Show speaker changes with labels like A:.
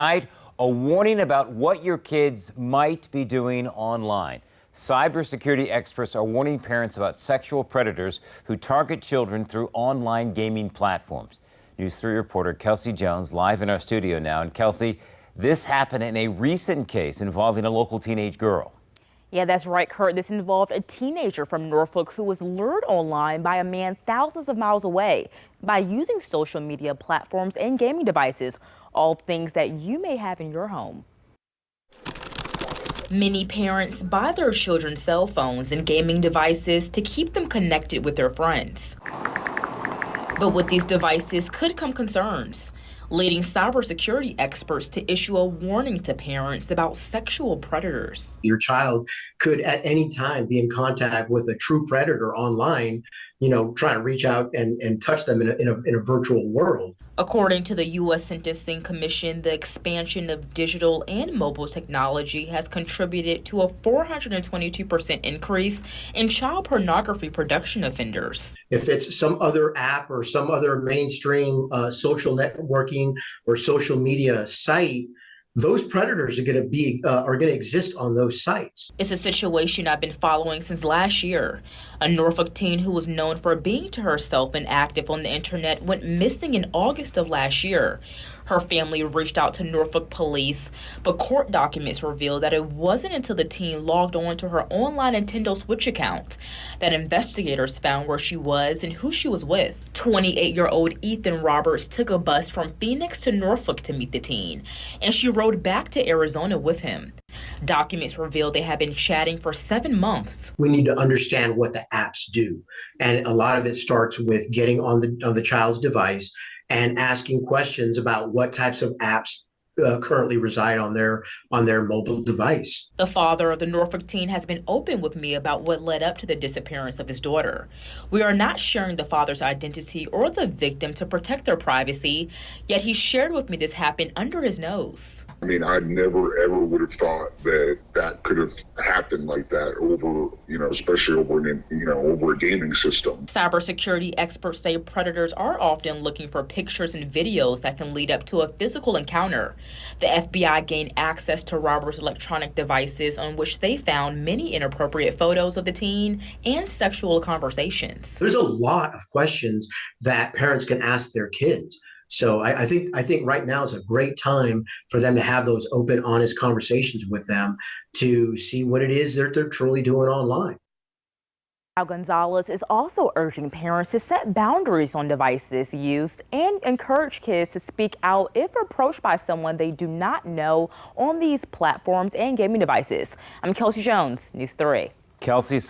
A: Tonight, a warning about what your kids might be doing online. Cybersecurity experts are warning parents about sexual predators who target children through online gaming platforms. News 3 reporter Kelsey Jones live in our studio now. And Kelsey, this happened in a recent case involving a local teenage girl.
B: Yeah, that's right, Kurt. This involved a teenager from Norfolk who was lured online by a man thousands of miles away by using social media platforms and gaming devices, all things that you may have in your home. Many parents buy their children cell phones and gaming devices to keep them connected with their friends. But with these devices could come concerns, leading cybersecurity experts to issue a warning to parents about sexual predators.
C: Your child could at any time be in contact with a true predator online, trying to reach out and touch them in a virtual world.
B: According to the U.S. Sentencing Commission, the expansion of digital and mobile technology has contributed to a 422% increase in child pornography production offenders.
C: If it's some other app or some other mainstream social networking or social media site, those predators are going to exist on those sites.
B: It's a situation I've been following since last year. A Norfolk teen who was known for being to herself and active on the internet went missing in August of last year. Her family reached out to Norfolk police, but court documents revealed that it wasn't until the teen logged on to her online Nintendo Switch account that investigators found where she was and who she was with. 28-year-old Ethan Roberts took a bus from Phoenix to Norfolk to meet the teen, and she rode back to Arizona with him. Documents reveal they have been chatting for 7 months.
C: We need to understand what the apps do, and a lot of it starts with getting on the child's device and asking questions about what types of apps currently reside on their mobile device.
B: The father of the Norfolk teen has been open with me about what led up to the disappearance of his daughter. We are not sharing the father's identity or the victim to protect their privacy, yet he shared with me this happened under his nose.
D: I mean, I never ever would have thought that could have happened like that over, especially over a gaming system.
B: Cybersecurity experts say predators are often looking for pictures and videos that can lead up to a physical encounter. The FBI gained access to Robert's electronic devices on which they found many inappropriate photos of the teen and sexual conversations.
C: There's a lot of questions that parents can ask their kids. So I think right now is a great time for them to have those open, honest conversations with them to see what it is that they're truly doing online.
B: Len Gonzales is also urging parents to set boundaries on devices used and encourage kids to speak out if approached by someone they do not know on these platforms and gaming devices. I'm Kelsey Jones, News 3.
A: Kelsey.